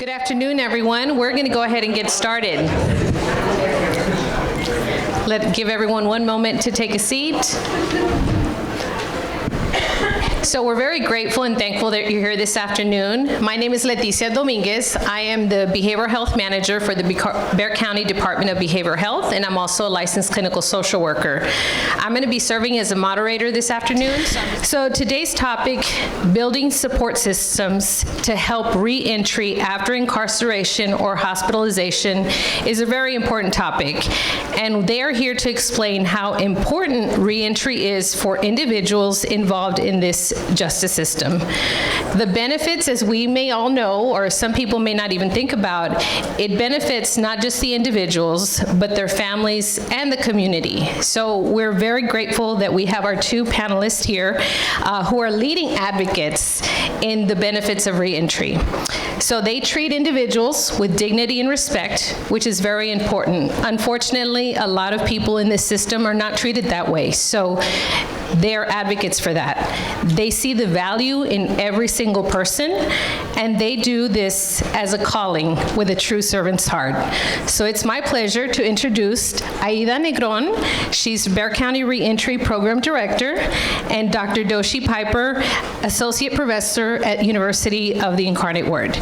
Good afternoon, everyone. We're going to go ahead and get started. Give everyone one moment to take a seat. So we're very grateful and thankful that you're here this afternoon. My name is Leticia Dominguez. I am the Behavioral Health Manager for the Bexar County Department of Behavioral Health, and I'm also a licensed clinical social worker. I'm going to be serving as a moderator this afternoon. So today's topic, building support systems to help re-entry after incarceration or hospitalization, is a very important topic. And they are here to explain how important re-entry is for individuals involved in this justice system. The benefits, as we may all know, or some people may not even think about, it benefits not just the individuals, but their families and the community. So we're very grateful that we have our two panelists here who are leading advocates in the benefits of reentry. So they treat individuals with dignity and respect, which is very important. Unfortunately, a lot of people in this system are not treated that way. So they're advocates for that. They see the value in every single person, and they do this as a calling with a true servant's heart. So it's my pleasure to introduce Aida Negron. She's Bexar County Reentry Program Director, and Dr. Doshie Piper, Associate Professor at University of the Incarnate Word.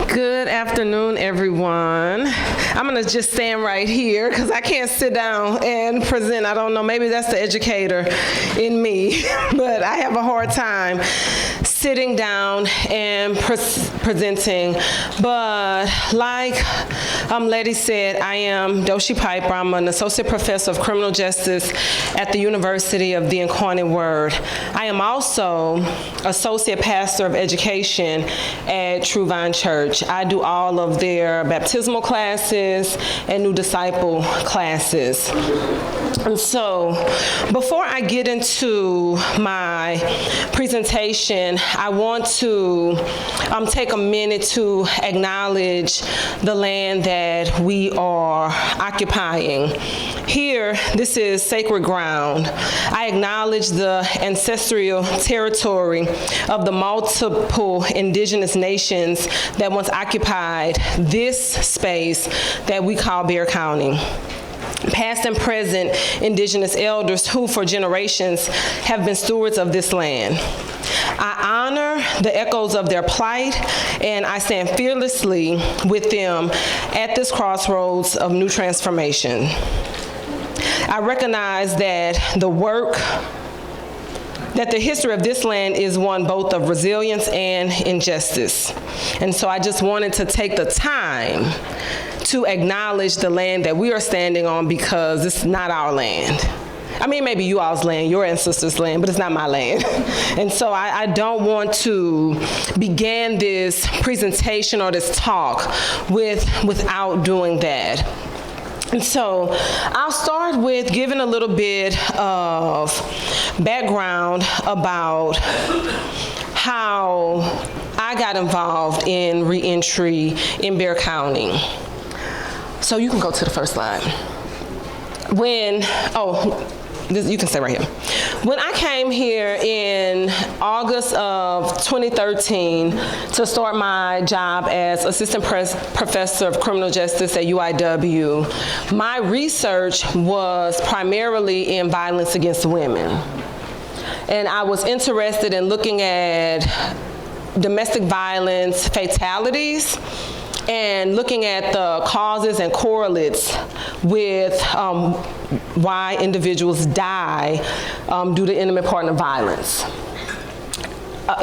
Good afternoon, everyone. I'm gonna just stand right here because I can't sit down and present. I don't know, maybe that's the educator in me, but I have a hard time sitting down and presenting. But like Letty said, I am Doshie Piper. I'm an Associate Professor of Criminal Justice at the University of the Incarnate Word. I am also Associate Pastor of Education at True Vine Church. I do all of their baptismal classes and new disciple classes. And so, before I get into my presentation, I want to take a minute to acknowledge the land that we are occupying. Here, this is sacred ground. I acknowledge the ancestral territory of the multiple indigenous nations that once occupied this space that we call Bexar County. Past and present indigenous elders who for generations have been stewards of this land. I honor the echoes of their plight, and I stand fearlessly with them at this crossroads of new transformation. I recognize that the history of this land is one both of resilience and injustice. And so I just wanted to take the time to acknowledge the land that we are standing on, because it's not our land. I mean, maybe you all's land, your ancestors' land, but it's not my land. And so I don't want to begin this presentation or this talk without doing that. And so I'll start with giving a little bit of background about how I got involved in reentry in Bexar County. So you can go to the first slide. You can stay right here. When I came here in August of 2013 to start my job as Assistant Professor of Criminal Justice at UIW, my research was primarily in violence against women. And I was interested in looking at domestic violence fatalities and looking at the causes and correlates with why individuals die due to intimate partner violence.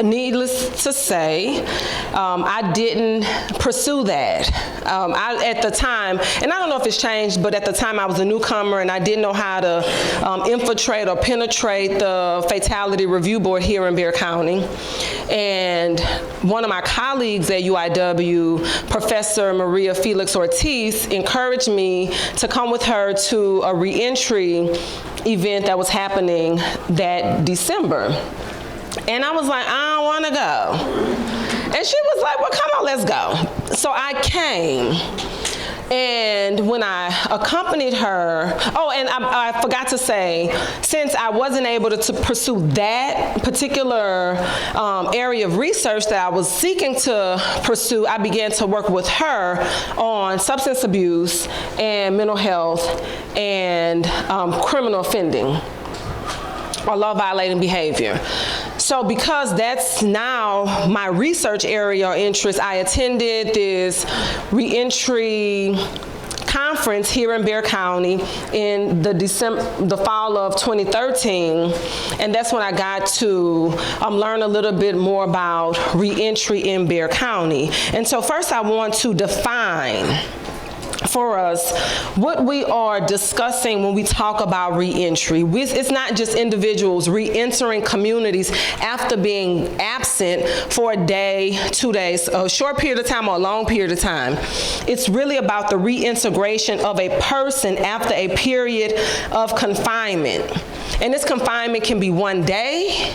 Needless to say, I didn't pursue that. At the time, and I don't know if it's changed, but at the time I was a newcomer and I didn't know how to infiltrate or penetrate the Fatality Review Board here in Bexar County. And one of my colleagues at UIW, Professor Maria Felix Ortiz, encouraged me to come with her to a reentry event that was happening that December. And I was like, I don't want to go. And she was like, well, come on, let's go. So I came. And when I accompanied her, oh, and I forgot to say, since I wasn't able to pursue that particular area of research that I was seeking to pursue, I began to work with her on substance abuse and mental health and criminal offending or law-violating behavior. So because that's now my research area or interest, I attended this reentry conference here in Bexar County in the fall of 2013, and that's when I got to learn a little bit more about reentry in Bexar County. And so first I want to define for us what we are discussing when we talk about reentry. It's not just individuals re-entering communities after being absent for a day, 2 days, a short period of time or a long period of time. It's really about the reintegration of a person after a period of confinement. And this confinement can be 1 day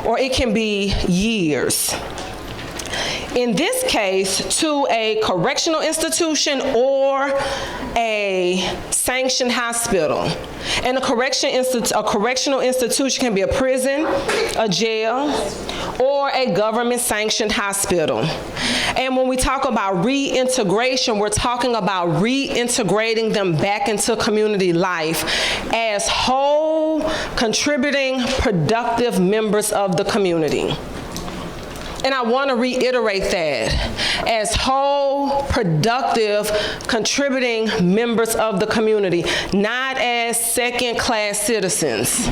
or it can be years. In this case, to a correctional institution or a sanctioned hospital. And a correctional institution can be a prison, a jail, or a government-sanctioned hospital. And when we talk about reintegration, we're talking about reintegrating them back into community life as whole, contributing, productive members of the community. And I want to reiterate that, as whole, productive, contributing members of the community, not as second-class citizens,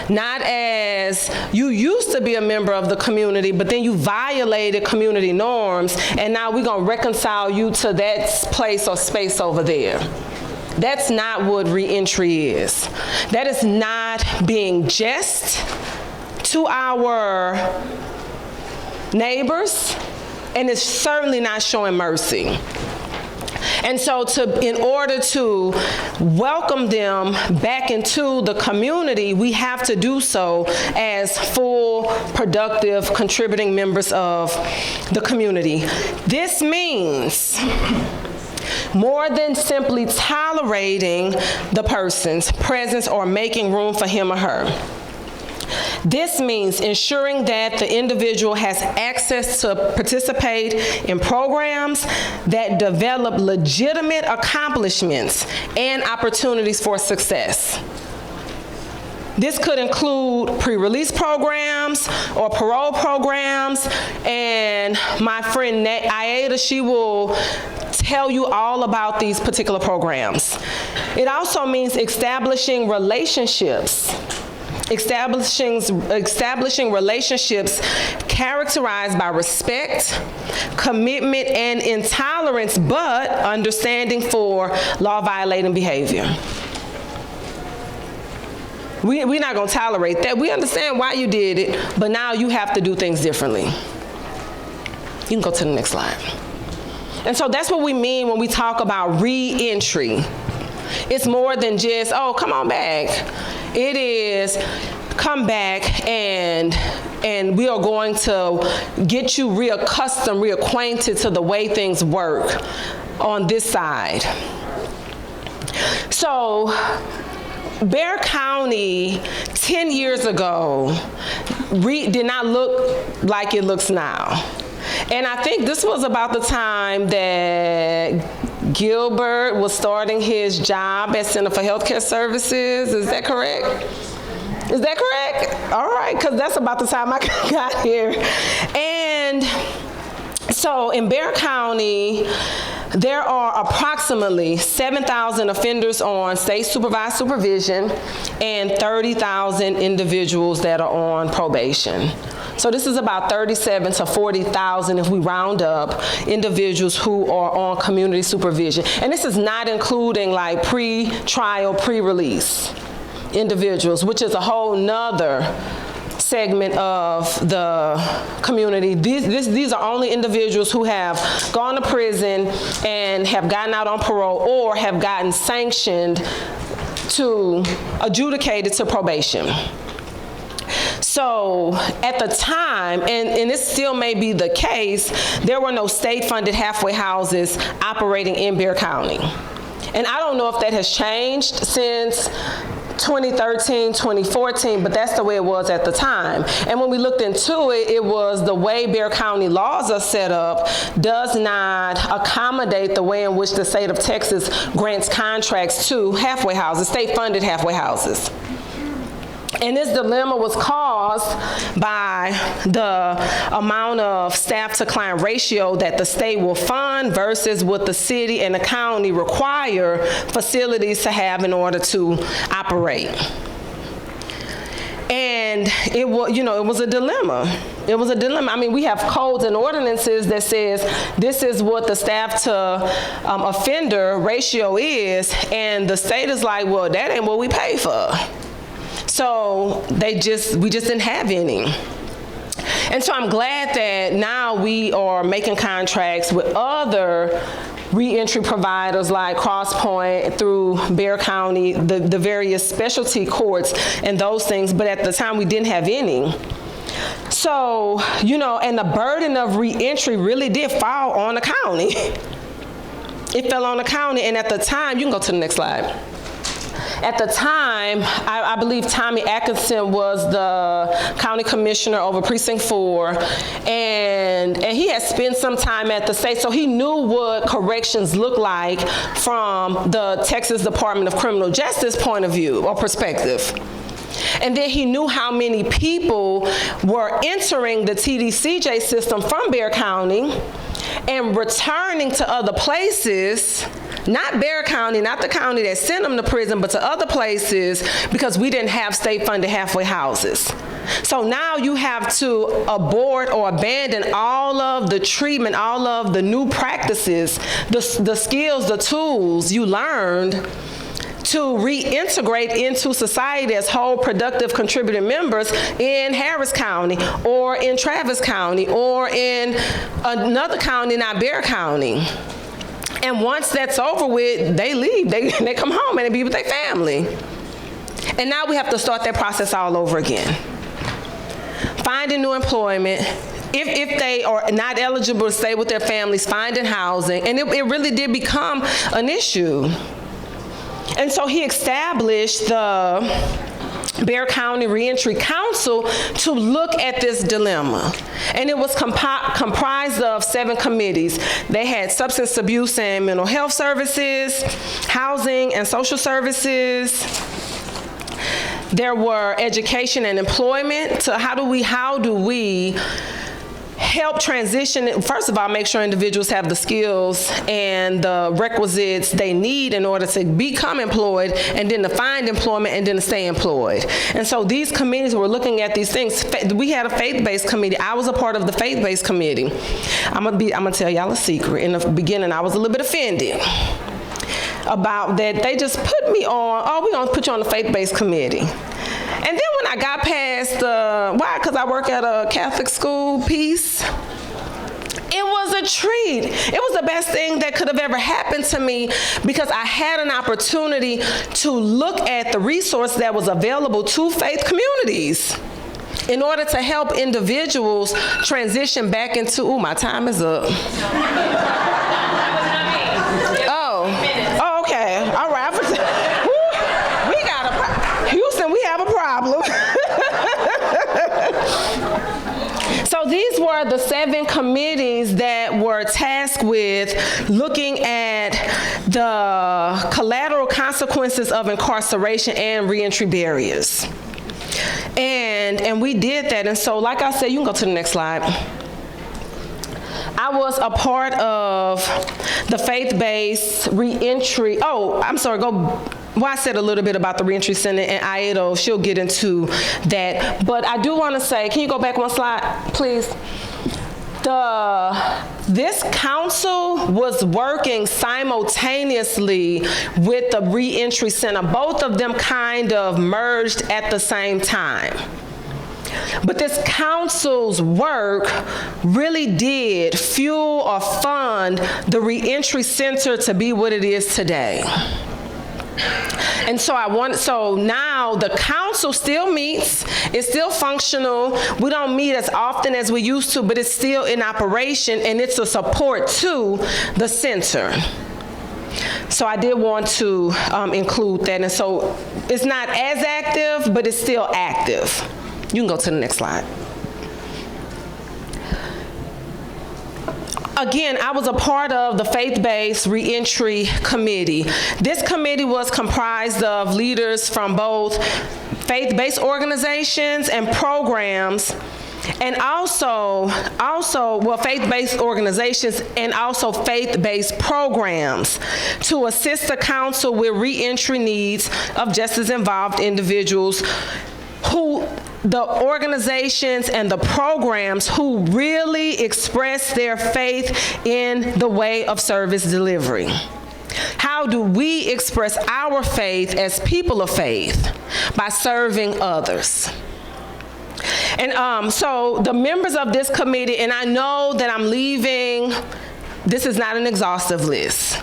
not as you used to be a member of the community, but then you violated community norms, and now we're going to reconcile you to that place or space over there. That's not what reentry is. That is not being just to our neighbors, and it's certainly not showing mercy. And so in order to welcome them back into the community, we have to do so as full, productive, contributing members of the community. This means more than simply tolerating the person's presence or making room for him or her. This means ensuring that the individual has access to participate in programs that develop legitimate accomplishments and opportunities for success. This could include pre-release programs or parole programs, and my friend Aida, she will tell you all about these particular programs. It also means establishing relationships relationships characterized by respect, commitment, and intolerance, but understanding for law-violating behavior. We're not going to tolerate that. We understand why you did it, but now you have to do things differently. You can go to the next slide. And so that's what we mean when we talk about re-entry. It's more than just, oh, come on back. It is, come back and we are going to get you reaccustomed, reacquainted to the way things work on this side. So, Bexar County 10 years ago did not look like it looks now. And I think this was about the time that Gilbert was starting his job at Center for Healthcare Services. Is that correct? Is that correct? All right, because that's about the time I got here. And so in Bexar County, there are approximately 7,000 offenders on state supervised supervision and 30,000 individuals that are on probation. So this is about 37 to 40,000 if we round up individuals who are on community supervision. And this is not including like pre-trial, pre-release individuals, which is a whole nother segment of the community. These are only individuals who have gone to prison and have gotten out on parole or have gotten sanctioned to adjudicated to probation. So at the time, and this still may be the case, there were no state-funded halfway houses operating in Bexar County. And I don't know if that has changed since 2013, 2014, but that's the way it was at the time. And when we looked into it, it was the way Bexar County laws are set up does not accommodate the way in which the state of Texas grants contracts to halfway houses, state-funded halfway houses. And this dilemma was caused by the amount of staff to client ratio that the state will fund versus what the city and the county require facilities to have in order to operate. And it was a dilemma. It was a dilemma. I mean, we have codes and ordinances that says this is what the staff to offender ratio is, and the state is like, well, that ain't what we pay for. So we just didn't have any. And so I'm glad that now we are making contracts with other reentry providers like Crosspoint through Bexar County, the various specialty courts and those things, but at the time we didn't have any. So, and the burden of reentry really did fall on the county. It fell on the county, and at the time, you can go to the next slide. At the time, I believe Tommy Atkinson was the county commissioner over Precinct 4, and he had spent some time at the state, so he knew what corrections looked like from the Texas Department of Criminal Justice point of view or perspective. And then he knew how many people were entering the TDCJ system from Bexar County and returning to other places, not Bexar County, not the county that sent them to prison, but to other places because we didn't have state-funded halfway houses. So now you have to abort or abandon all of the treatment, all of the new practices, the skills, the tools you learned to reintegrate into society as whole productive contributing members in Harris County or in Travis County or in another county, not Bexar County. And once that's over with, they leave, they come home and they be with their family. And now we have to start that process all over again. Finding new employment, if they are not eligible to stay with their families, finding housing, and it really did become an issue. And so he established the Bexar County Reentry Council to look at this dilemma. And it was comprised of 7 committees. They had substance abuse and mental health services, housing and social services. There were education and employment. So how do we help transition, first of all, make sure individuals have the skills and the requisites they need in order to become employed, and then to find employment, and then to stay employed. And so these committees were looking at these things. We had a faith-based committee. I was a part of the faith-based committee. I'm gonna tell y'all a secret. In the beginning, I was a little bit offended about that. They just put me on, we're gonna put you on the faith-based committee. And then when I got past because I work at a Catholic school piece, it was a treat. It was the best thing that could have ever happened to me because I had an opportunity to look at the resource that was available to faith communities in order to help individuals transition back into, my time is up. Oh, okay. All right. Houston, we have a problem. So these were the 7 committees that were tasked with looking at the collateral consequences of incarceration and reentry barriers. And we did that. And so, like I said, you can go to the next slide. I was a part of the faith-based reentry. I said a little bit about the Reentry Center, and Aida, she'll get into that. But I do want to say, can you go back one slide, please? This council was working simultaneously with the Reentry Center. Both of them kind of merged at the same time. But this council's work really did fuel or fund the Reentry Center to be what it is today. And so now the council still meets, it's still functional. We don't meet as often as we used to, but it's still in operation, and it's a support to the center. So I did want to include that. And so it's not as active, but it's still active. You can go to the next slide. Again, I was a part of the faith-based reentry committee. This committee was comprised of leaders from both faith-based organizations and programs, and also faith-based organizations and also faith-based programs to assist the council with reentry needs of justice-involved individuals the organizations and the programs who really express their faith in the way of service delivery. How do we express our faith as people of faith? By serving others. And so the members of this committee, and I know that I'm leaving, this is not an exhaustive list,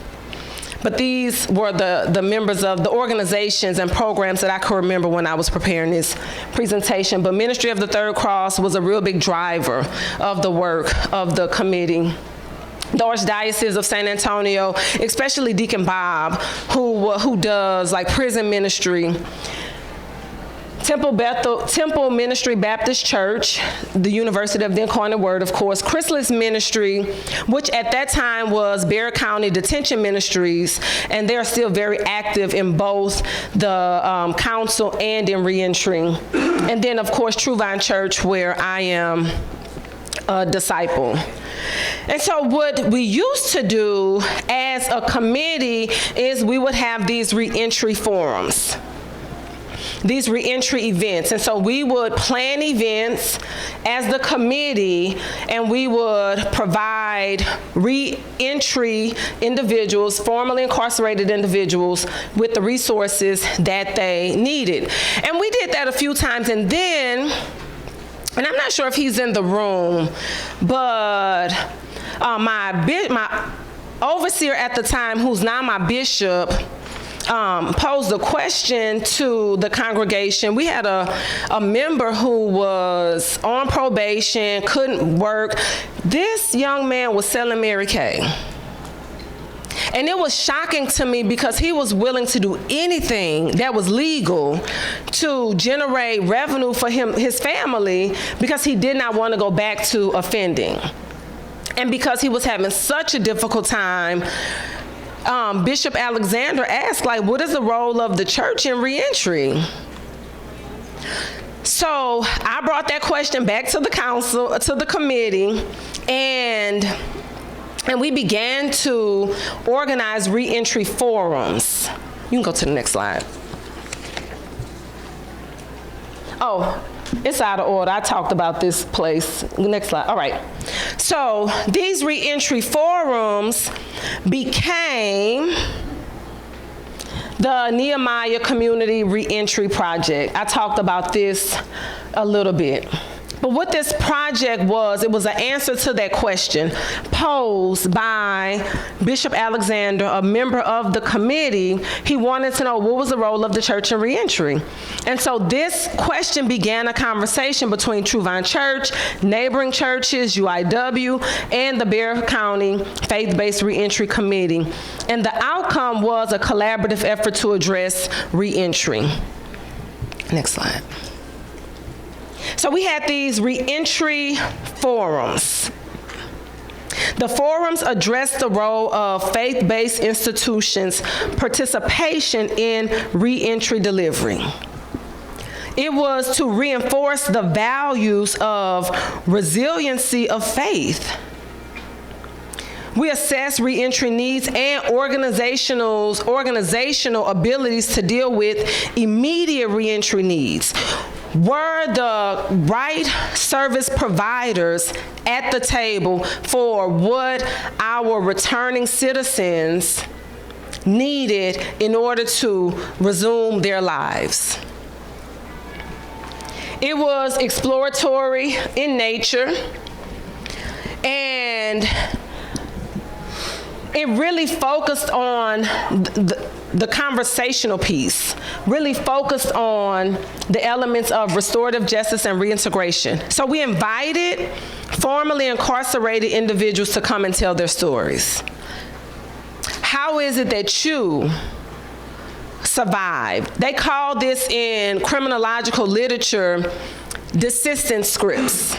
but these were the members of the organizations and programs that I could remember when I was preparing this presentation. But Ministry of the Third Cross was a real big driver of the work of the committee. The Archdiocese of San Antonio, especially Deacon Bob, who does like prison ministry. Temple Ministry Baptist Church, the University of the Incarnate Word, of course, Chrysalis Ministry, which at that time was Bexar County Detention Ministries, and they're still very active in both the council and in reentry. And then, of course, True Vine Church, where I am a disciple. And so what we used to do as a committee is we would have these reentry forums, these reentry events. And so we would plan events as the committee, and we would provide reentry individuals, formerly incarcerated individuals, with the resources that they needed. And we did that a few times, and then, and I'm not sure if he's in the room, but my overseer at the time, who's now my bishop, posed a question to the congregation. We had a member who was on probation, couldn't work. This young man was selling Mary Kay. And it was shocking to me because he was willing to do anything that was legal to generate revenue for his family, because he did not want to go back to offending. And because he was having such a difficult time, Bishop Alexander asked, like, what is the role of the church in reentry? So I brought that question back to the council, to the committee, and we began to organize reentry forums. You can go to the next slide. Oh, it's out of order. I talked about this place. Next slide. All right. So these reentry forums became the Nehemiah Community Reentry Project. I talked about this a little bit. But what this project was, it was an answer to that question posed by Bishop Alexander, a member of the committee. He wanted to know what was the role of the church in reentry. And so this question began a conversation between True Vine Church, neighboring churches, UIW, and the Bexar County Faith-Based Reentry Committee. And the outcome was a collaborative effort to address reentry. Next slide. So we had these reentry forums. The forums addressed the role of faith-based institutions' participation in reentry delivery. It was to reinforce the values of resiliency of faith. We assess reentry needs and organizational abilities to deal with immediate reentry needs. Were the right service providers at the table for what our returning citizens needed in order to resume their lives? It was exploratory in nature, and it really focused on the conversational piece, really focused on the elements of restorative justice and reintegration. So we invited formerly incarcerated individuals to come and tell their stories. How is it that you survived? They call this in criminological literature desistance scripts.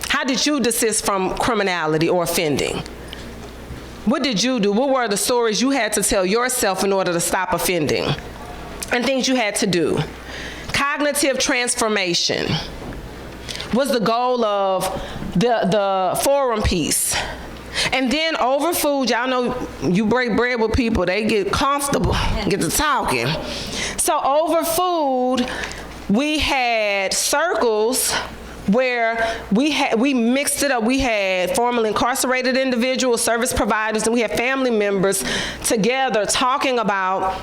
How did you desist from criminality or offending? What did you do? What were the stories you had to tell yourself in order to stop offending? And things you had to do. Cognitive transformation was the goal of the forum piece. And then over food, y'all know you break bread with people, they get comfortable, get to talking. So over food, we had circles where we mixed it up. We had formerly incarcerated individuals, service providers, and we had family members together talking about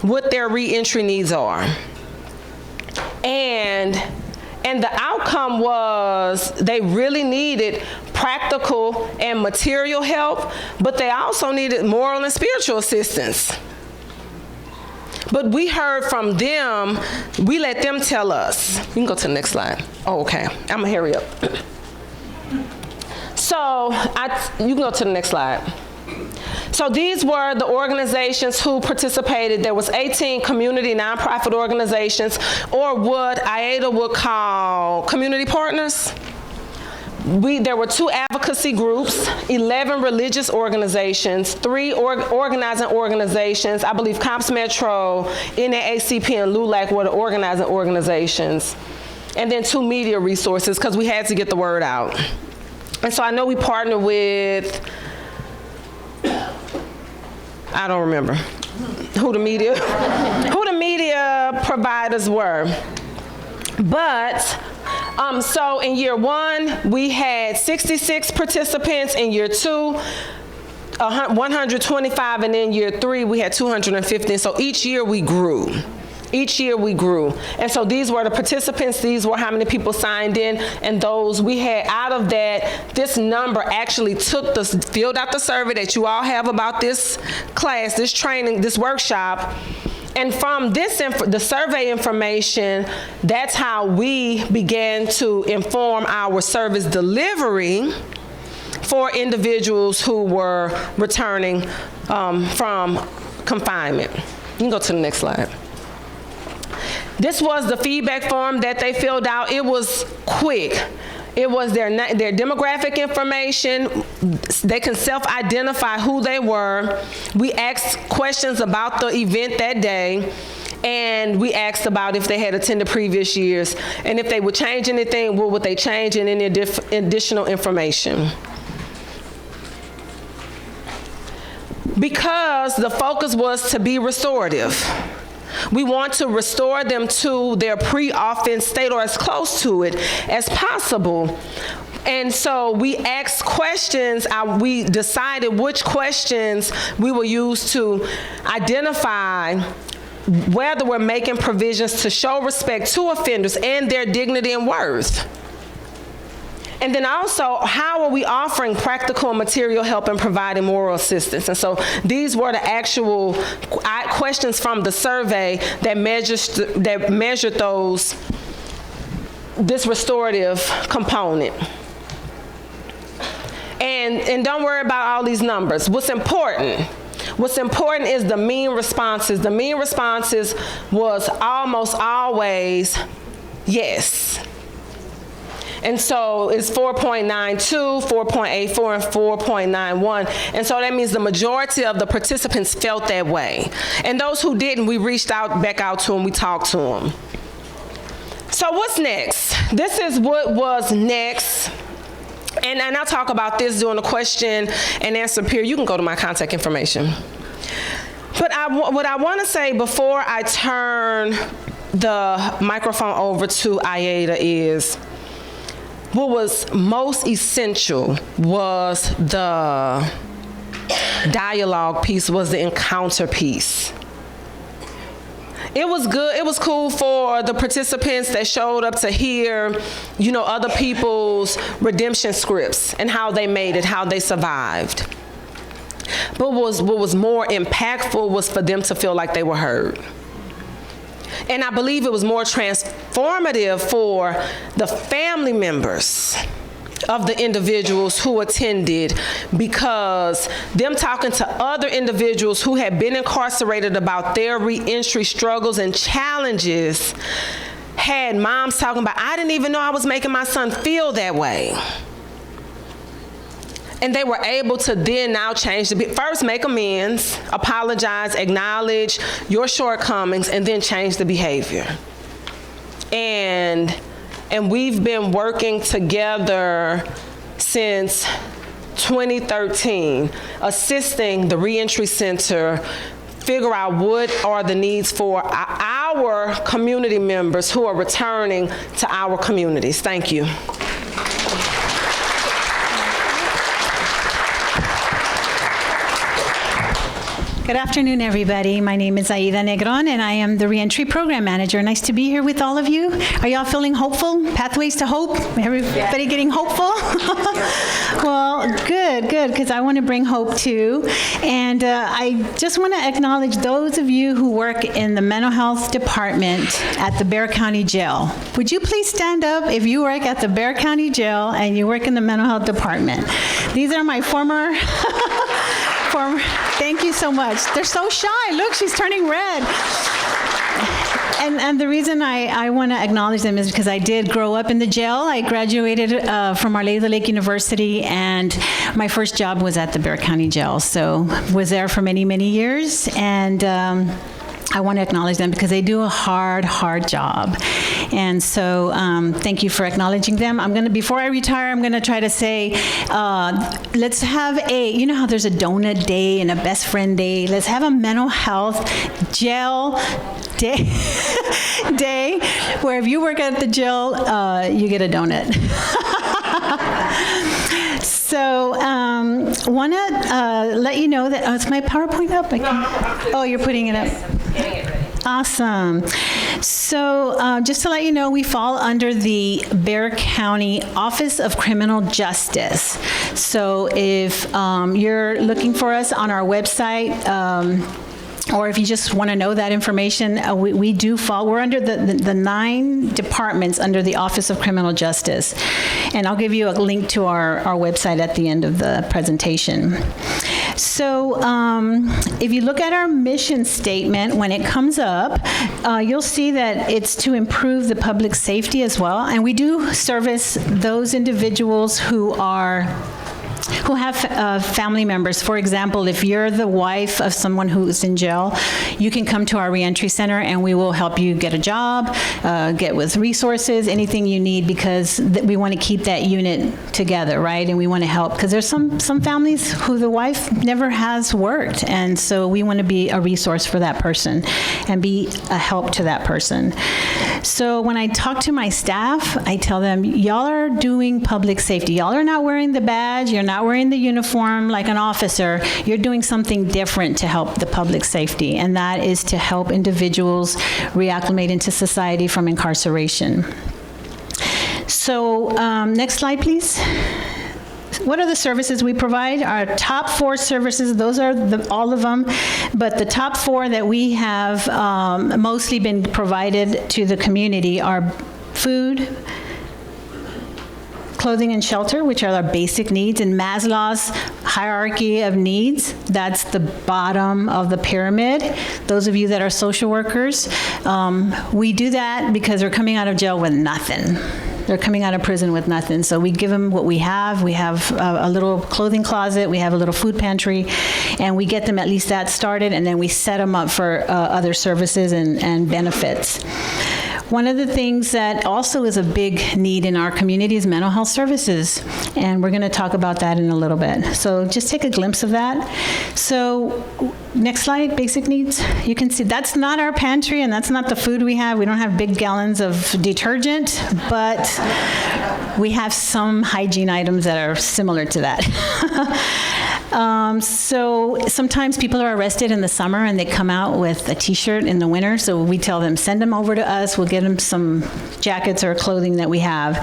what their reentry needs are. And the outcome was they really needed practical and material help, but they also needed moral and spiritual assistance. But we heard from them, we let them tell us. You can go to the next slide. Oh, okay, I'm gonna hurry up. So, you can go to the next slide. So these were the organizations who participated. There was 18 community nonprofit organizations, or what Aida would call community partners. There were 2 advocacy groups, 11 religious organizations, 3 organizing organizations. I believe COPS Metro, NAACP, and LULAC were the organizing organizations. And then 2 media resources, because we had to get the word out. And so I know we partnered with, I don't remember who the media providers were. But so in year 1, we had 66 participants. In year 2, 125, and in year 3, we had 250. So each year we grew. Each year we grew. And so these were the participants, these were how many people signed in, and those we had out of that, this number actually filled out the survey that you all have about this class, this training, this workshop. And from this, the survey information, that's how we began to inform our service delivery for individuals who were returning from confinement. You can go to the next slide. This was the feedback form that they filled out. It was quick. It was their demographic information. They can self-identify who they were. We asked questions about the event that day, and we asked about if they had attended previous years, and if they would change anything, what would they change, and any additional information. Because the focus was to be restorative. We want to restore them to their pre-offense state, or as close to it as possible. And so we asked questions. We decided which questions we will use to identify whether we're making provisions to show respect to offenders and their dignity and worth. And then also, how are we offering practical and material help and providing moral assistance? And so these were the actual questions from the survey that measured this restorative component. And don't worry about all these numbers. What's important is the mean responses. The mean responses was almost always yes. And so it's 4.92, 4.84, and 4.91. And so that means the majority of the participants felt that way. And those who didn't, we reached back out to them, we talked to them. So what's next? This is what was next. And I'll talk about this during the question and answer period. You can go to my contact information. But what I want to say before I turn the microphone over to Aida is, what was most essential was the dialogue piece, was the encounter piece. It was good, it was cool for the participants that showed up to hear, other people's redemption scripts and how they made it, how they survived. But what was more impactful was for them to feel like they were heard. And I believe it was more transformative for the family members of the individuals who attended, because them talking to other individuals who had been incarcerated about their reentry struggles and challenges had moms talking about, I didn't even know I was making my son feel that way. And they were able to then now change first make amends, apologize, acknowledge your shortcomings, and then change the behavior. And we've been working together since 2013, assisting the Reentry Center figure out what are the needs for our community members who are returning to our communities. Thank you. Good afternoon, everybody. My name is Aida Negron, and I am the Reentry Program Manager. Nice to be here with all of you. Are y'all feeling hopeful? Pathways to hope? Everybody getting hopeful? Well, good, because I want to bring hope too. And I just want to acknowledge those of you who work in the mental health department at the Bexar County Jail. Would you please stand up if you work at the Bexar County Jail and you work in the mental health department? These are my former... Thank you so much. They're so shy. Look, she's turning red. And the reason I want to acknowledge them is because I did grow up in the jail. I graduated from Our Lady of the Lake University, and my first job was at the Bexar County Jail. So was there for many, many years. And I want to acknowledge them because they do a hard job. And so thank you for acknowledging them. Before I retire, I'm going to try to say, let's have you know how there's a donut day and a best friend day? Let's have a mental health jail day where if you work at the jail, you get a donut. So want to let you know that, is my PowerPoint up? Oh, you're putting it up. Awesome. So just to let you know, we fall under the Bexar County Office of Criminal Justice. So if you're looking for us on our website, or if you just want to know that information, we do fall. We're under the 9 departments under the Office of Criminal Justice. And I'll give you a link to our website at the end of the presentation. So if you look at our mission statement, when it comes up, you'll see that it's to improve the public safety as well. And we do service those individuals who have family members. For example, if you're the wife of someone who's in jail, you can come to our reentry center and we will help you get a job, get with resources, anything you need, because we want to keep that unit together, right? And we want to help, because there's some families who the wife never has worked, and so we want to be a resource for that person and be a help to that person. So when I talk to my staff, I tell them, y'all are doing public safety. Y'all are not wearing the badge, you're not wearing the uniform like an officer. You're doing something different to help the public safety, and that is to help individuals reacclimate into society from incarceration. So next slide, please. What are the services we provide? Our top 4 services, those are all of them, but the top 4 that we have mostly been provided to the community are food, clothing and shelter, which are our basic needs. In Maslow's hierarchy of needs, that's the bottom of the pyramid. Those of you that are social workers, we do that because they're coming out of jail with nothing. They're coming out of prison with nothing. So we give them what we have. We have a little clothing closet. We have a little food pantry. And we get them at least that started, and then we set them up for other services and benefits. One of the things that also is a big need in our community is mental health services, and we're going to talk about that in a little bit. So just take a glimpse of that. So next slide, basic needs. You can see that's not our pantry, and that's not the food we have. We don't have big gallons of detergent, but we have some hygiene items that are similar to that. So sometimes people are arrested in the summer and they come out with a t-shirt in the winter, so we tell them, send them over to us, we'll get them some jackets or clothing that we have.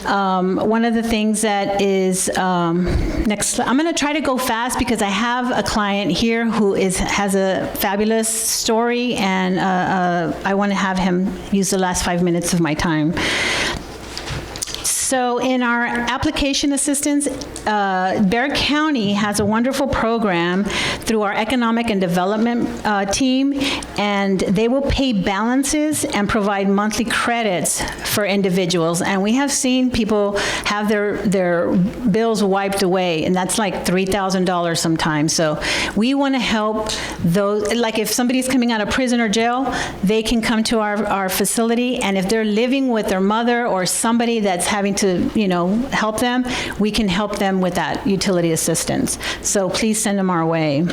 One of the things that is, next, I'm going to try to go fast because I have a client here who has a fabulous story, and I want to have him use the last 5 minutes of my time. So in our application assistance, Bexar County has a wonderful program through our economic and development team, and they will pay balances and provide monthly credits for individuals. And we have seen people have their bills wiped away, and that's like $3,000 sometimes. So we want to help those, like if somebody's coming out of prison or jail, they can come to our facility, and if they're living with their mother or somebody that's having to, help them, we can help them with that utility assistance. So please send them our way.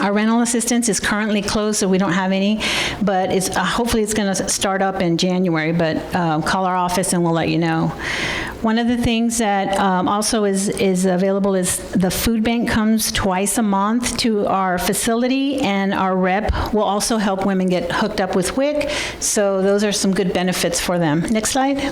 Our rental assistance is currently closed, so we don't have any, but hopefully it's going to start up in January, but call our office and we'll let you know. One of the things that also is available is the food bank comes twice a month to our facility, and our rep will also help women get hooked up with WIC, so those are some good benefits for them. Next slide.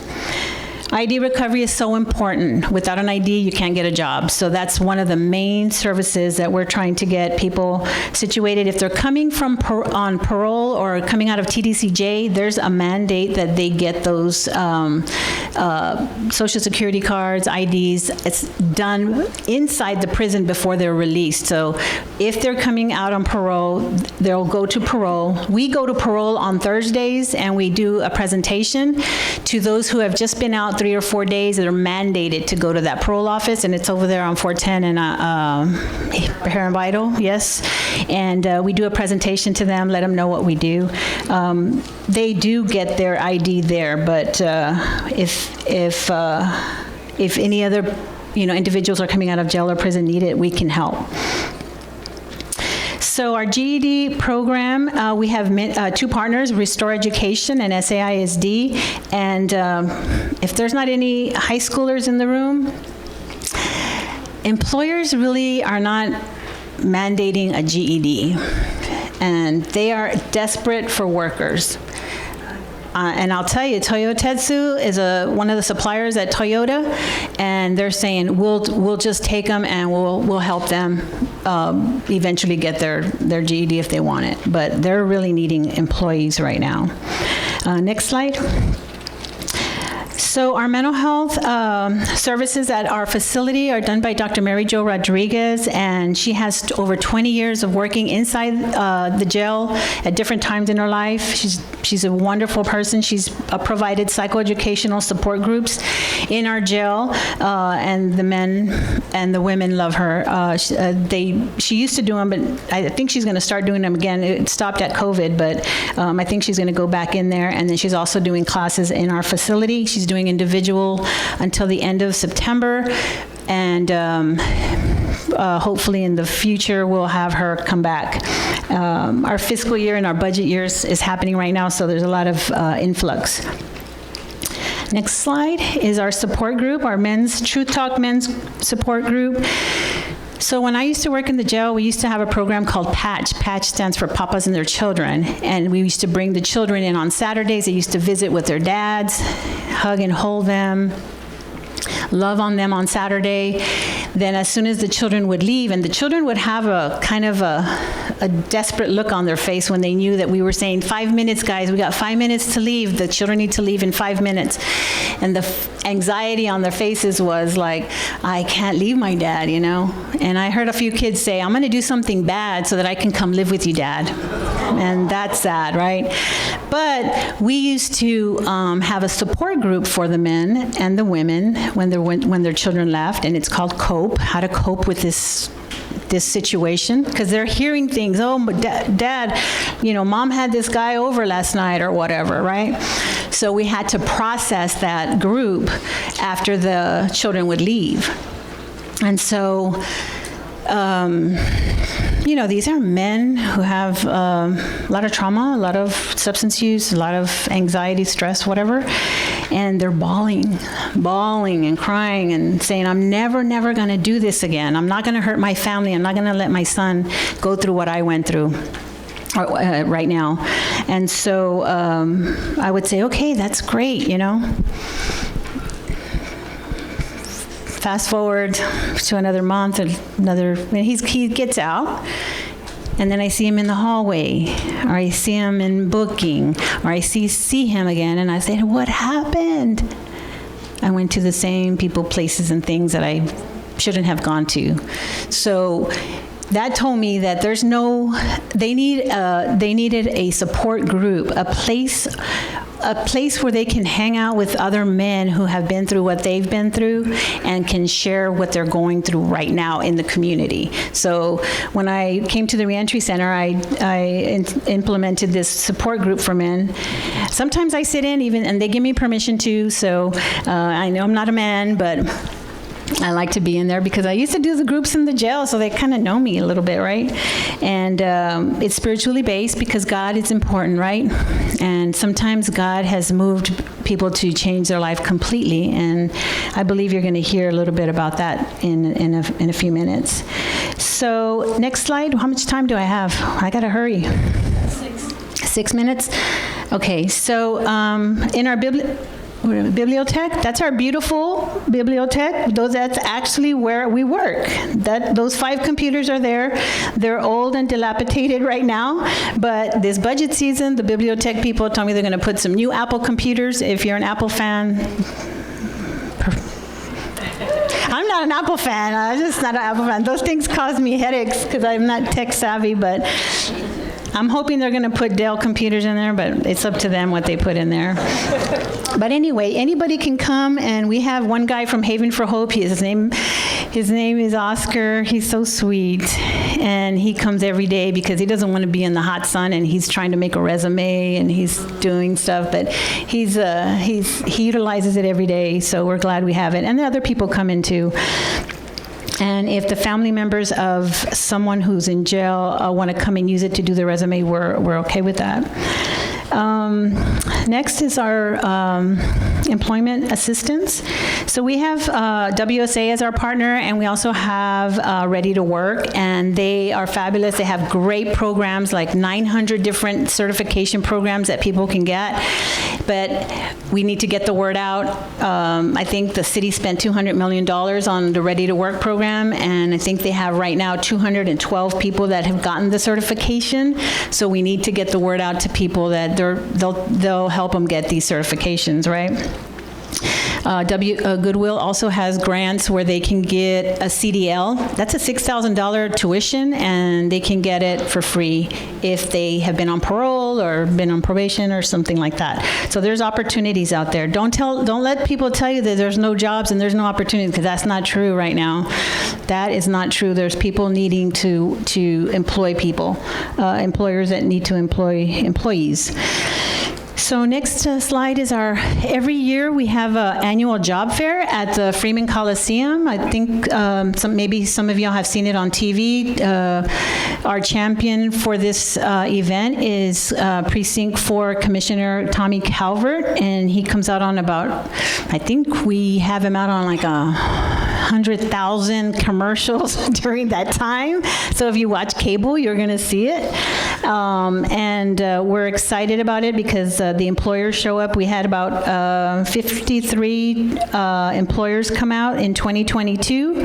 ID recovery is so important. Without an ID, you can't get a job. So that's one of the main services that we're trying to get people situated. If they're coming from on parole or coming out of TDCJ, there's a mandate that they get those Social Security cards, IDs. It's done inside the prison before they're released. So if they're coming out on parole, they'll go to parole. We go to parole on Thursdays, and we do a presentation to those who have just been out 3 or 4 days that are mandated to go to that parole office, and it's over there on 410 and Behar and Vital, yes. And we do a presentation to them, let them know what we do. They do get their ID there, but if any other individuals are coming out of jail or prison need it, we can help. So our GED program, we have 2 partners, Restore Education and SAISD. And if there's not any high schoolers in the room, employers really are not mandating a GED. And they are desperate for workers. And I'll tell you, Toyotetsu is one of the suppliers at Toyota, and they're saying we'll just take them and we'll help them eventually get their GED if they want it. But they're really needing employees right now. Next slide. So our mental health services at our facility are done by Dr. Mary Jo Rodriguez, and she has over 20 years of working inside the jail at different times in her life. She's a wonderful person. She's provided psychoeducational support groups in our jail, and the men and the women love her. She used to do them, but I think she's going to start doing them again. It stopped at COVID, but I think she's going to go back in there, and then she's also doing classes in our facility. She's doing individual until the end of September, and hopefully in the future we'll have her come back. Our fiscal year and our budget years is happening right now, so there's a lot of influx. Next slide is our support group, our Truth Talk men's support group. So when I used to work in the jail, we used to have a program called PATCH. PATCH stands for Papas and Their Children. And we used to bring the children in on Saturdays. They used to visit with their dads, hug and hold them, love on them on Saturday. Then as soon as the children would leave, and the children would have a kind of a desperate look on their face when they knew that we were saying, 5 minutes, guys, we got 5 minutes to leave. The children need to leave in 5 minutes. And the anxiety on their faces was like, I can't leave my dad, And I heard a few kids say, I'm going to do something bad so that I can come live with you, Dad. And that's sad, right? But we used to have a support group for the men and the women when their children left, and it's called COPE, how to cope with this situation, because they're hearing things, but dad, mom had this guy over last night or whatever, right? So we had to process that group after the children would leave. And so, these are men who have a lot of trauma, a lot of substance use, a lot of anxiety, stress, whatever, and they're bawling and crying and saying, I'm never going to do this again. I'm not going to hurt my family. I'm not going to let my son go through what I went through right now. And so I would say, okay, that's great, fast forward to another month, and he gets out. And then I see him in the hallway, or I see him in booking, or I see him again, and I said, what happened? I went to the same people, places, and things that I shouldn't have gone to. So that told me that they needed a support group, a place where they can hang out with other men who have been through what they've been through and can share what they're going through right now in the community. So when I came to the reentry center, I implemented this support group for men. Sometimes I sit in and they give me permission to, so I know I'm not a man, but I like to be in there because I used to do the groups in the jail, so they kind of know me a little bit, right? And it's spiritually based because God is important, right? And sometimes God has moved people to change their life completely, and I believe you're going to hear a little bit about that in a few minutes. So next slide. How much time do I have? I got to hurry. 6 minutes? Okay, so in our bibliothèque, that's our beautiful bibliothèque. That's actually where we work. Those 5 computers are there. They're old and dilapidated right now, but this budget season, the bibliothèque people told me they're going to put some new Apple computers. If you're an Apple fan, I'm not an Apple fan. I'm just not an Apple fan. Those things cause me headaches because I'm not tech savvy, but I'm hoping they're going to put Dell computers in there, but it's up to them what they put in there. But anyway, anybody can come, and we have one guy from Haven for Hope. His name is Oscar. He's so sweet, and he comes every day because he doesn't want to be in the hot sun, and he's trying to make a resume, and he's doing stuff, but he utilizes it every day, so we're glad we have it. And the other people come in too. And if the family members of someone who's in jail want to come and use it to do their resume, we're okay with that. Next is our employment assistance. So we have WSA as our partner, and we also have Ready to Work, and they are fabulous. They have great programs, like 900 different certification programs that people can get, but we need to get the word out. I think the city spent $200 million on the Ready to Work program, and I think they have right now 212 people that have gotten the certification, so we need to get the word out to people that they'll help them get these certifications, right? Goodwill also has grants where they can get a CDL. That's a $6,000 tuition, and they can get it for free if they have been on parole or been on probation or something like that. So there's opportunities out there. Don't let people tell you that there's no jobs and there's no opportunities, because that's not true right now. That is not true. There's people needing to employ people, employers that need to employ employees. So next slide is every year we have an annual job fair at the Freeman Coliseum. I think maybe some of y'all have seen it on TV. Our champion for this event is Precinct 4 Commissioner Tommy Calvert, and he comes out on I think we have him out on like 100,000 commercials during that time. So if you watch cable, you're going to see it. And we're excited about it because the employers show up. We had about 53 employers come out in 2022,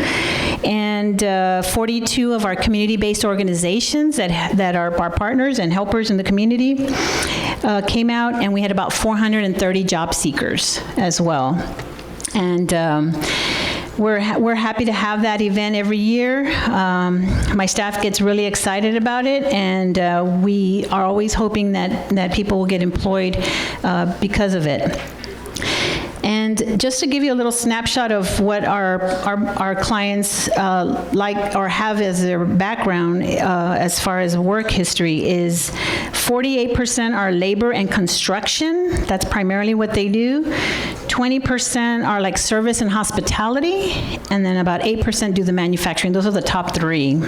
and 42 of our community-based organizations that are our partners and helpers in the community came out, and we had about 430 job seekers as well. And we're happy to have that event every year. My staff gets really excited about it, and we are always hoping that people will get employed because of it. And just to give you a little snapshot of what our clients like or have as their background as far as work history is 48% are labor and construction. That's primarily what they do. 20% are like service and hospitality, and then about 8% do the manufacturing. Those are the top 3.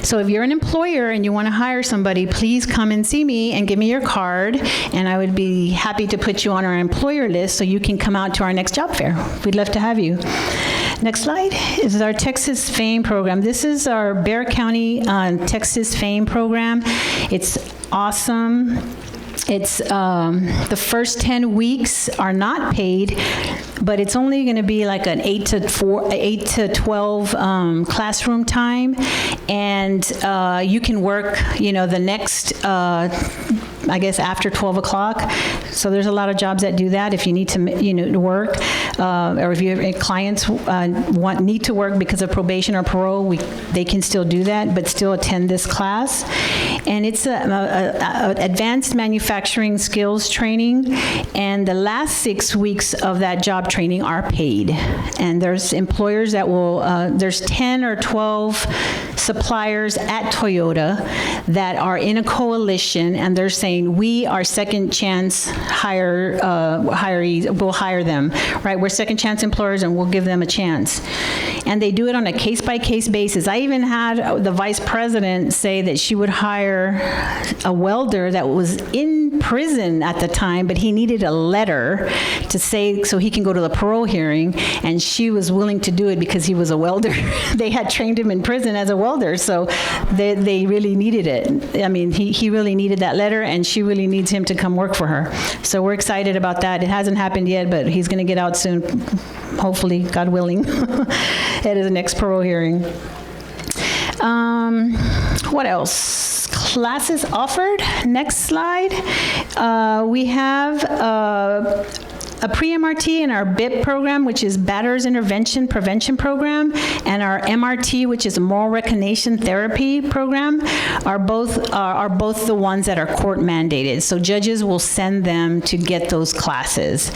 So if you're an employer and you want to hire somebody, please come and see me and give me your card, and I would be happy to put you on our employer list so you can come out to our next job fair. We'd love to have you. Next slide is our Texas Fame program. This is our Bexar County Texas Fame program. It's awesome. It's the first 10 weeks are not paid. but it's only going to be like an 8 to 12 classroom time, and you can work, the next, I guess, after 12 o'clock. So there's a lot of jobs that do that. If you need to, work, or if your clients need to work because of probation or parole, they can still do that, but still attend this class. And it's a advanced manufacturing skills training, and the last 6 weeks of that job training are paid. And there's employers that will, there's 10 or 12 suppliers at Toyota that are in a coalition, and they're saying, we are second chance hirees, we'll hire them, right? We're second chance employers and we'll give them a chance. And they do it on a case-by-case basis. I even had the vice president say that she would hire a welder that was in prison at the time, but he needed a letter to say so he can go to the parole hearing, and she was willing to do it because he was a welder. They had trained him in prison as a welder, so they really needed it. I mean, he really needed that letter, and she really needs him to come work for her. So we're excited about that. It hasn't happened yet, but he's going to get out soon, hopefully, God willing, at his next parole hearing. What else? Classes offered. Next slide. We have a pre-MRT in our BIP program, which is Batterers Intervention Prevention Program, and our MRT, which is Moral Recognition Therapy Program, are both the ones that are court mandated. So judges will send them to get those classes.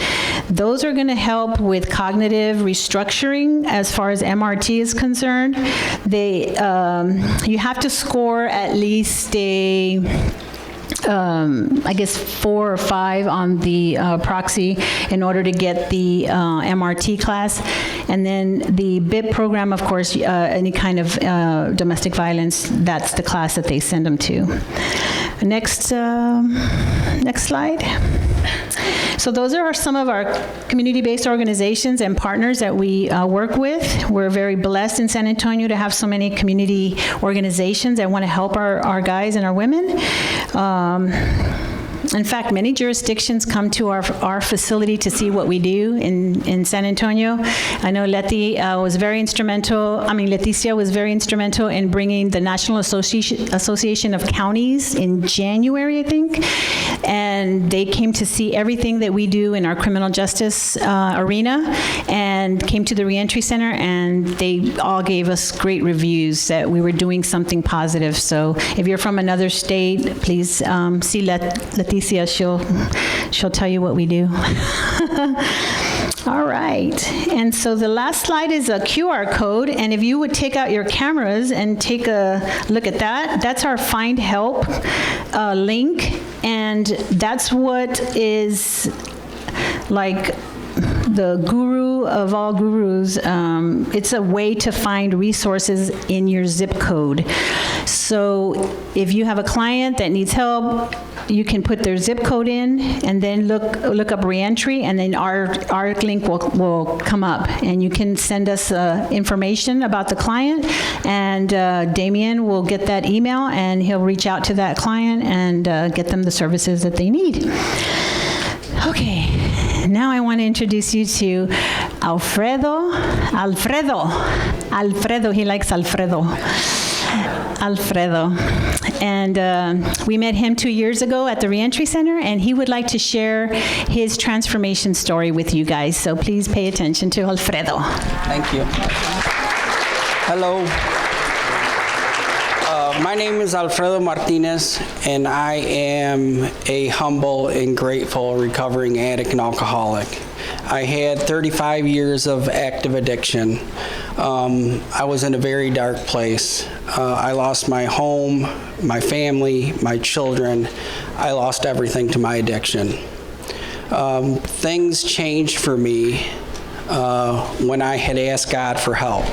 Those are going to help with cognitive restructuring as far as MRT is concerned. You have to score at least I guess 4 or 5 on the proxy in order to get the MRT class. And then the BIP program, of course, any kind of domestic violence, that's the class that they send them to. Next slide. So those are some of our community-based organizations and partners that we work with. We're very blessed in San Antonio to have so many community organizations that want to help our guys and our women. In fact, many jurisdictions come to our facility to see what we do in San Antonio. I know Leticia was very instrumental in bringing the National Association of Counties in January, I think, and they came to see everything that we do in our criminal justice arena, and came to the Reentry Center, and they all gave us great reviews that we were doing something positive. So if you're from another state, please see Leticia. She'll tell you what we do. All right, and so the last slide is a QR code, and if you would take out your cameras and take a look at that, that's our Find Help link, and that's what is like the guru of all gurus. It's a way to find resources in your zip code. So if you have a client that needs help, you can put their zip code in and then look up reentry, and then our link will come up, and you can send us information about the client, and Damien will get that email, and he'll reach out to that client and get them the services that they need. Okay, now I want to introduce you to Alfredo, he likes Alfredo. And we met him 2 years ago at the Reentry Center, and he would like to share his transformation story with you guys. So please pay attention to Alfredo. Thank you. Hello. My name is Alfredo Martinez, and I am a humble and grateful recovering addict and alcoholic. I had 35 years of active addiction. I was in a very dark place. I lost my home, my family, my children. I lost everything to my addiction. Things changed for me when I had asked God for help.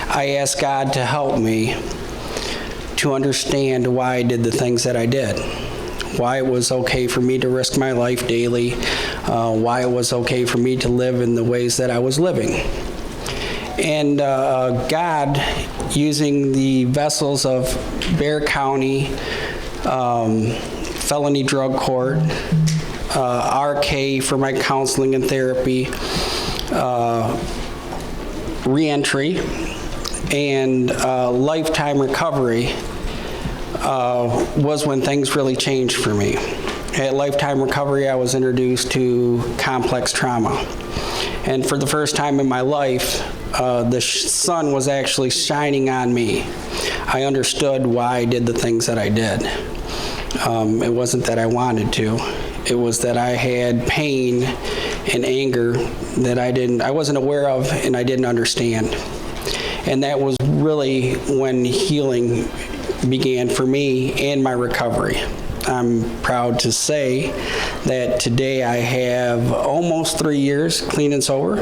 I asked God to help me to understand why I did the things that I did, why it was okay for me to risk my life daily, why it was okay for me to live in the ways that I was living. And God, using the vessels of Bexar County, Felony Drug Court, RK for my counseling and therapy, reentry and lifetime recovery was when things really changed for me. At Lifetime Recovery, I was introduced to complex trauma. And for the first time in my life, the sun was actually shining on me. I understood why I did the things that I did. It wasn't that I wanted to. It was that I had pain and anger that I wasn't aware of and I didn't understand. And that was really when healing began for me and my recovery. I'm proud to say that today I have almost 3 years clean and sober.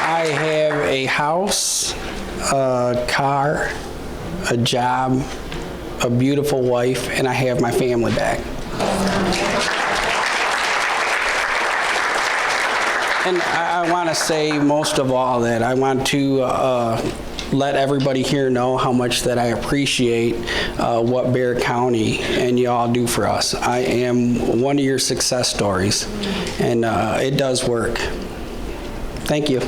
I have a house, a car, a job, a beautiful wife, and I have my family back. And I want to say most of all that I want to let everybody here know how much that I appreciate what Bexar County and y'all do for us. I am one of your success stories, and it does work. Thank you.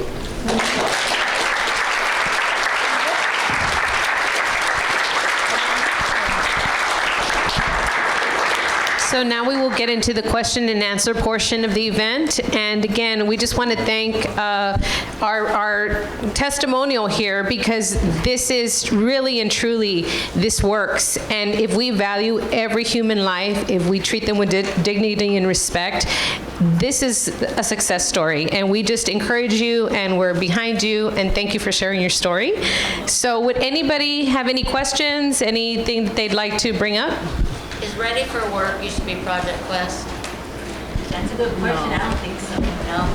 So now we will get into the question and answer portion of the event. And again, we just want to thank our testimonial here, because this is really and truly, this works. And if we value every human life, if we treat them with dignity and respect, this is a success story. And we just encourage you, and we're behind you, and thank you for sharing your story. So would anybody have any questions, anything that they'd like to bring up? Is Ready for Work used to be Project Quest? That's a good question. I don't think so. No.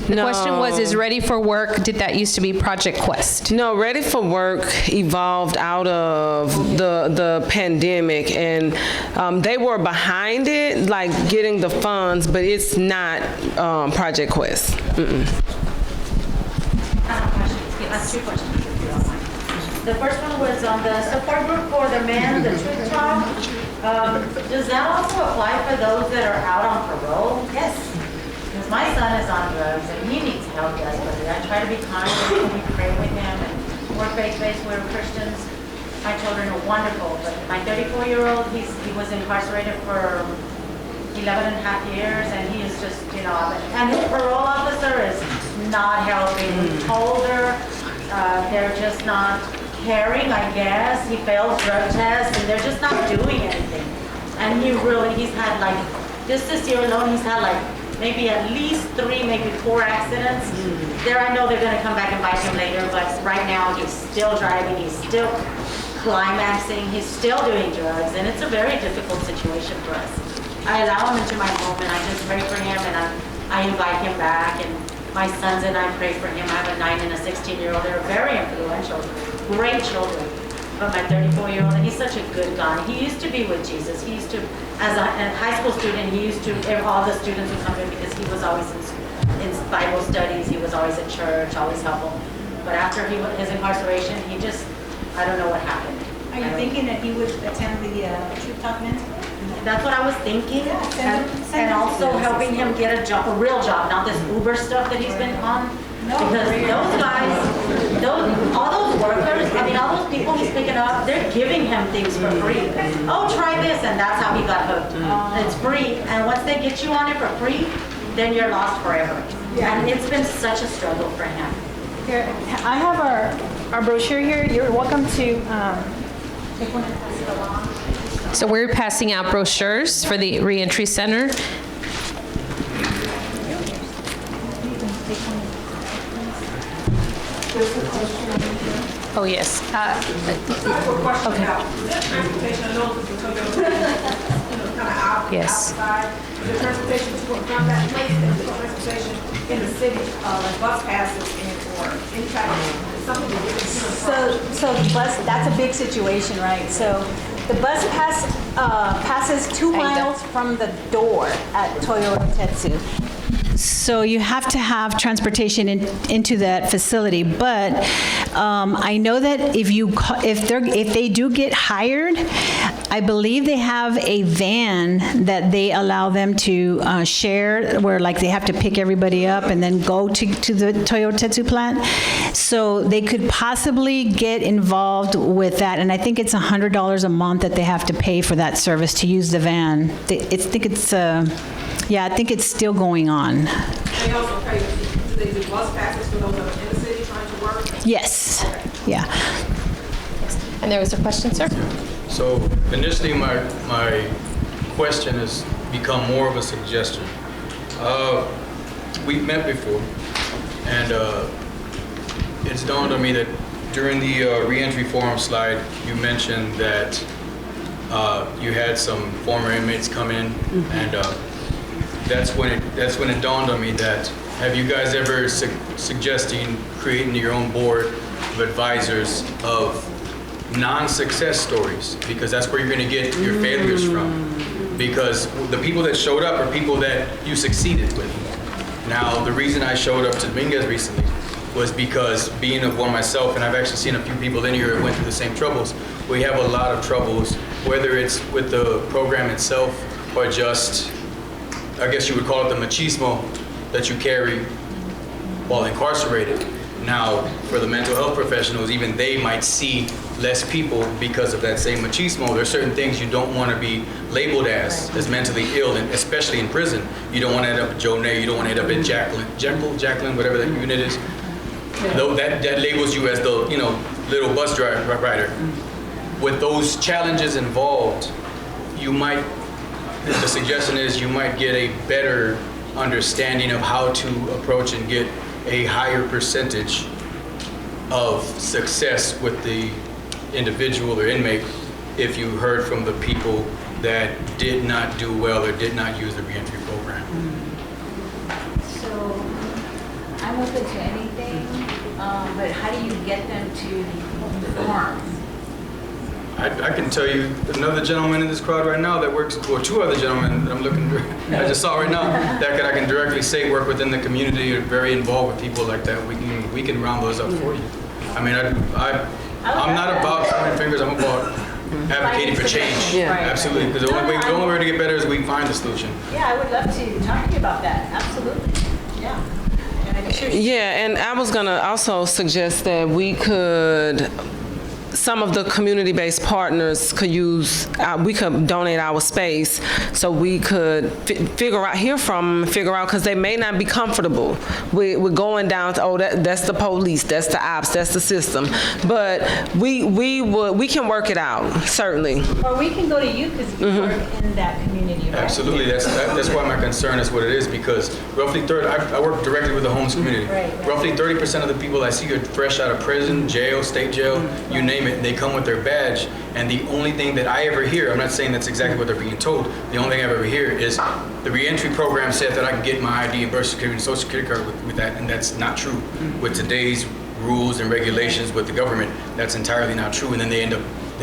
The question was, is Ready for Work, did that used to be Project Quest? No, Ready for Work evolved out of the pandemic, and they were behind it, like getting the funds, but it's not Project Quest. Mm-mm. I have a question. Yes, 2 questions, if you don't mind. The first one was on the support group for the men, the truth talk. Does that also apply for those that are out on parole? Yes. Because my son is on drugs and he needs help desperately. I try to be kind with him, we pray with him, and we're faith-based, we're Christians. My children are wonderful, but my 34-year-old, he was incarcerated for 11 and a half years, and he is just, and his parole officer is not helping. We told her, they're just not caring, I guess. He fails drug tests, and they're just not doing anything. And he's had just this year alone, he's had maybe at least 3, maybe 4 accidents. There, I know they're gonna come back and bite him later, but right now he's still driving, he's still climaxing, he's still doing drugs, and it's a very difficult situation for us. I allow him into my home, and I just pray for him, and I invite him back, and my sons and I pray for him. I have a 9 and a 16-year-old. They're very influential, great children. But my 34-year-old, and he's such a good guy. He used to be with Jesus. He used to, as a high school student, he used to, all the students would come in because he was always in Bible studies. He was always at church, always helpful. But after his incarceration, he just, I don't know what happened. Are you thinking that he would attend the Truth Talk Men's Club? That's what I was thinking. Yeah, and also helping him get a job, a real job, not this Uber stuff that he's been on. Because those guys, all those workers, all those people he's picking up, they're giving him things for free. Oh, try this, and that's how he got hooked. It's free, and once they get you on it for free, then you're lost forever. Yeah. And it's been such a struggle for him. Here, I have our brochure here. You're welcome to take one and pass it along. So we're passing out brochures for the Reentry Center. Oh, yes. Okay. Yes. The transportation from that place, and the transportation in the city, like bus passes or any type of something to get So the bus, that's a big situation, right? So the bus passes 2 miles from the door at Toyota Tetsu. So you have to have transportation into that facility, but I know that if they do get hired, I believe they have a van that they allow them to share, where like they have to pick everybody up and then go to the Toyo Tetsu plant. So they could possibly get involved with that, and I think it's $100 a month that they have to pay for that service to use the van. I think it's still going on. They also pay, do they do bus passes for those that are in the city trying to work? Yes, yeah. And there was a question, sir? So initially, my question has become more of a suggestion. We've met before, and it's dawned on me that during the reentry forum slide, you mentioned that you had some former inmates come in, and that's when it dawned on me that, have you guys ever suggesting creating your own board of advisors of non-success stories? Because that's where you're going to get your failures from. Because the people that showed up are people that you succeeded with. Now, the reason I showed up to Dominguez recently was because, being of one myself, and I've actually seen a few people in here who went through the same troubles, we have a lot of troubles, whether it's with the program itself or just, I guess you would call it the machismo that you carry while incarcerated. Now, for the mental health professionals, even they might see less people because of that same machismo. There are certain things you don't want to be labeled as mentally ill, and especially in prison. You don't want to end up at Jonay, you don't want to end up at Jacqueline, whatever that unit is. Though that labels you as the little bus rider. With those challenges involved, the suggestion is you might get a better understanding of how to approach and get a higher percentage of success with the individual or inmate if you heard from the people that did not do well or did not use the reentry program. So, I'm open to anything, but how do you get them to perform? I can tell you another gentleman in this crowd right now that works, or two other gentlemen that I'm looking, I just saw right now, that I can directly say work within the community, are very involved with people like that. We can round those up for you. I mean, I'm not about pointing fingers, I'm about advocating for change. Yeah. Right. Absolutely, because the only way to get better is we find the solution. Yeah, I would love to talk to you about that, absolutely, yeah. And I'm sure Yeah, and I was gonna also suggest that we could, some of the community-based partners could use, we could donate our space so we could hear from them, figure out, because they may not be comfortable with going down to, that's the police, that's the ops, that's the system. But we can work it out, certainly. Or we can go to you because you work in that community, right? Absolutely, that's why my concern is what it is, because roughly I work directly with the homeless community. Right. Roughly 30% of the people I see are fresh out of prison, jail, state jail, you name it. They come with their badge, and the only thing that I ever hear, I'm not saying that's exactly what they're being told, the only thing I ever hear is the reentry program said that I can get my ID and birth certificate and social security card with that, and that's not true. With today's rules and regulations with the government, that's entirely not true, and then they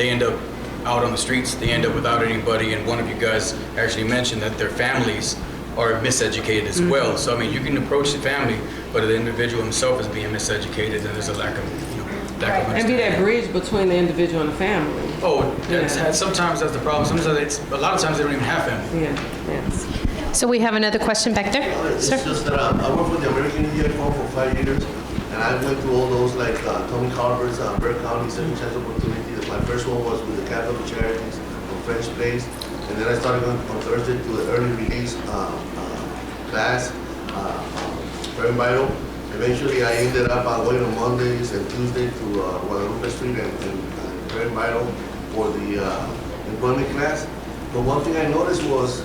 end up out on the streets, they end up without anybody, and one of you guys actually mentioned that their families are miseducated as well. So I mean, you can approach the family, but the individual himself is being miseducated, and there's a lack of And be that bridge between the individual and the family. Sometimes that's the problem. Sometimes a lot of times they don't even have family. Yeah. So we have another question back there, It's sir? just that I worked with the American Indian Fund for 5 years, and I went through all those like Tony Carver's, Burke County, Second Chance Opportunity. My first one was with the Catholic Charities on French Place, and then I started going on Thursday to the early release class, very vital. Eventually, I ended up going on Mondays and Tuesdays to Guadalupe Street and very vital for the employment class. But one thing I noticed was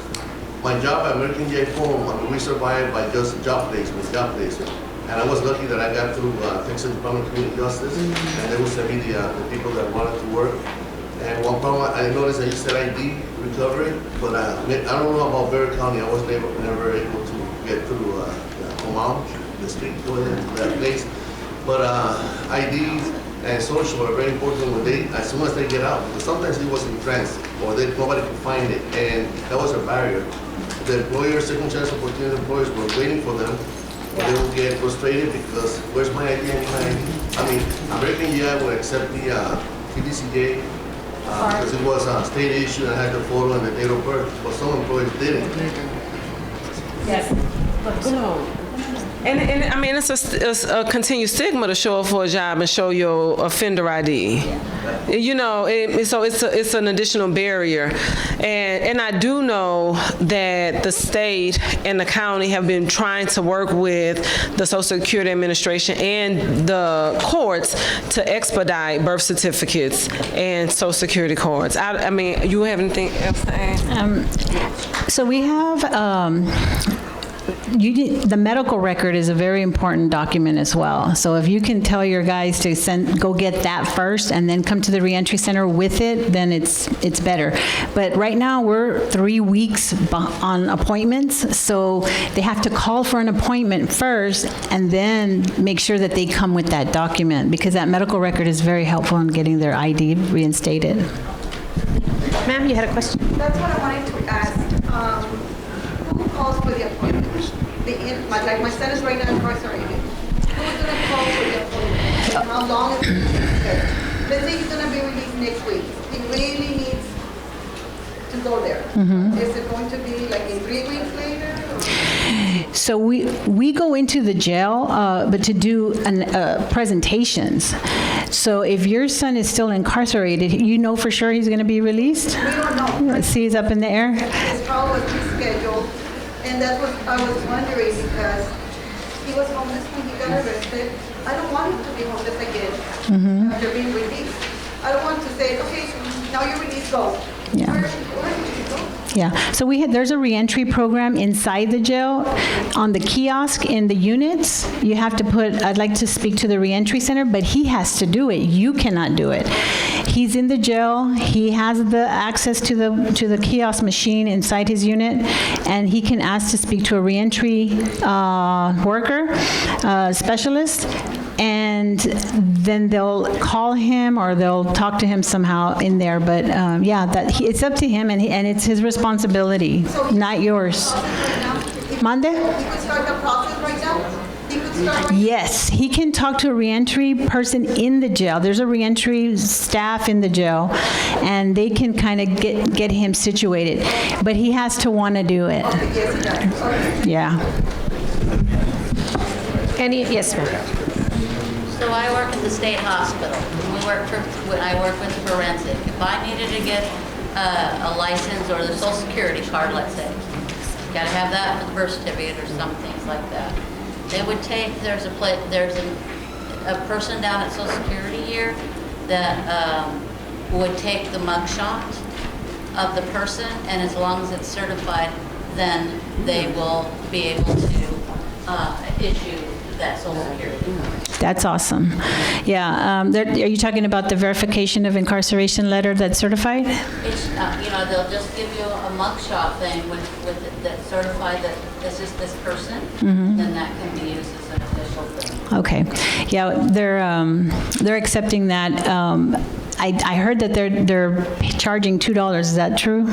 my job at American J Forum, we survived by just job placement. And I was lucky that I got through Texas Department of Community Justice, and they would send me the people that wanted to work. And one problem I noticed, I said ID recovery, but I don't know about Bexar County. I was never able to get through Comau, the street going into that place. But IDs and social are very important when as soon as they get out, because sometimes it was in transit or nobody could find it, and that was a barrier. The employers, second chance opportunity employers were waiting for them. They would get frustrated because where's my ID? I mean, American GI would accept the TDCJ because it was a state issue and I had the photo and the date of birth, but some employees didn't. Yes. And I mean, it's a continued stigma to show up for a job and show your offender ID. You know, so it's an additional barrier. And I do know that the state and the county have been trying to work with the Social Security Administration and the courts to expedite birth certificates and Social Security cards. I mean, you have anything else to add? So we have, the medical record is a very important document as well. So if you can tell your guys to go get that first and then come to the reentry center with it, then it's better. But right now, we're 3 weeks on appointments, so they have to call for an appointment first and then make sure that they come with that document, because that medical record is very helpful in getting their ID reinstated. Ma'am, you had a question? That's what I wanted to ask. Who calls for the appointment? Like my son is right now incarcerated. Who's gonna call for the appointment? And how long is it gonna take? Let's say he's gonna be released next week. He really needs to go there. Is it going to be like in 3 weeks later? Or? So we go into the jail, but to do presentations. So if your son is still incarcerated, you know for sure he's going to be released? We don't know. See, it's up in the air? His trial was rescheduled, and that's what I was wondering, because he was homeless when he got arrested. I don't want him to be homeless again after being released. I don't want to say, okay, now you're released, go. Yeah. Where did you go? Yeah, so there's a reentry program inside the jail. On the kiosk in the units, you have to I'd like to speak to the reentry center, but he has to do it. You cannot do it. He's in the jail, he has the access to the kiosk machine inside his unit, and he can ask to speak to a reentry worker, specialist, and then they'll call him or they'll talk to him somehow in there. But it's up to him, and it's his responsibility, not yours. Monday? He could start the process right now? He could start right Yes, he can talk to a reentry person in the jail. There's a reentry staff in the jail, and they can kind of get him situated. But he has to want to do it. Yes, he does. Okay. Yeah. Yes, ma'am. So I work at the state hospital. I work with forensic. If I needed to get a license or the Social Security card, let's say, gotta have that for the birth certificate or some things like that. They would take, there's a person down at Social Security here that would take the mugshot of the person, and as long as it's certified, then they will be able to issue that Social Security. That's awesome. Yeah, are you talking about the verification of incarceration letter that's certified? It's, they'll just give you a mugshot thing with that certified that this is this person, then that can be used as an official thing. Okay. Yeah, they're accepting that. I heard that they're charging $2. Is that true?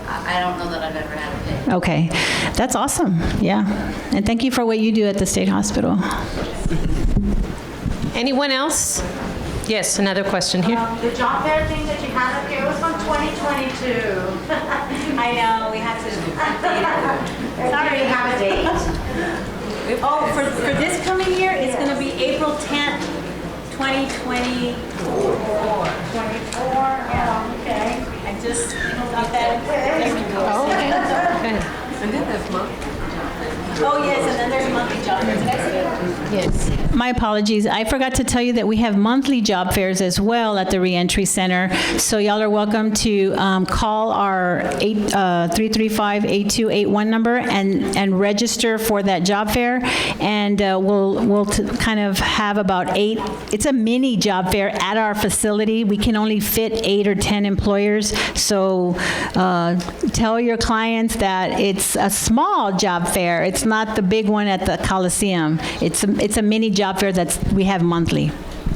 I don't know that I've ever had to pay. Okay. That's awesome. Yeah. And thank you for what you do at the state hospital. Anyone else? Yes, another question here. The job fair thing that you had up here was from 2022. I know, we have to Sorry, you have a date? Oh, for this coming year, it's going to be April 10th, 2024. 24, yeah, okay. I just got that. Okay. Oh, yes, and then there's monthly job fairs. Did I say that? Yes. My apologies. I forgot to tell you that we have monthly job fairs as well at the Reentry Center. So y'all are welcome to call our 335-8281 number and register for that job fair. And we'll kind of have about 8. It's a mini job fair at our facility. We can only fit 8 or 10 employers. So tell your clients that it's a small job fair. It's not the big one at the Coliseum. It's a mini job fair we have monthly.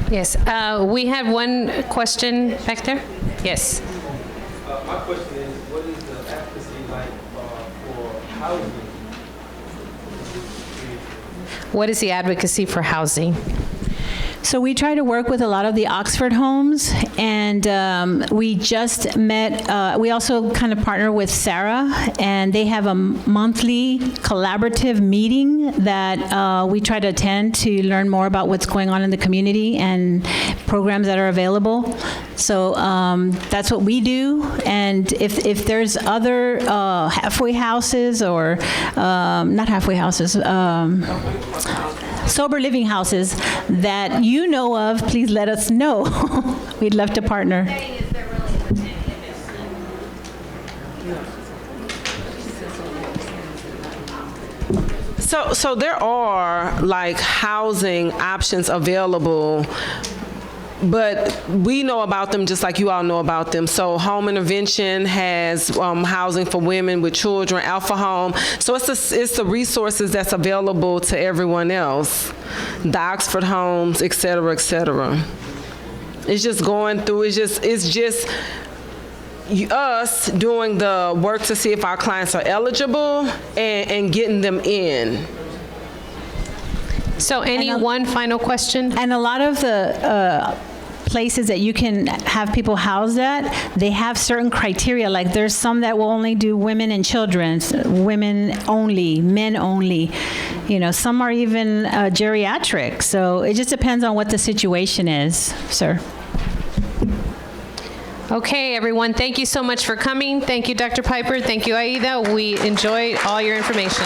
Yes. We had one question back there. Yes. My question is, what is the advocacy like for housing? What is the advocacy for housing? So we try to work with a lot of the Oxford homes, and we just met, we also kind of partner with Sarah, and they have a monthly collaborative meeting that we try to attend to learn more about what's going on in the community and programs that are available. So that's what we do, and if there's other halfway houses or, not halfway houses, sober living houses that you know of, please let us know. We'd love to partner. So there are like housing options available, but we know about them just like you all know about them. So Home Intervention has housing for women with children, Alpha Home. So it's the resources that's available to everyone else, the Oxford Homes, et cetera, et cetera. It's just going through, it's just us doing the work to see if our clients are eligible and getting them in. So one final question? And a lot of the places that you can have people housed at, they have certain criteria. Like there's some that will only do women and children, women only, men only. You know, some are even geriatric. So it just depends on what the situation is, sir. Okay, everyone, thank you so much for coming. Thank you, Dr. Piper. Thank you, Aida. We enjoyed all your information.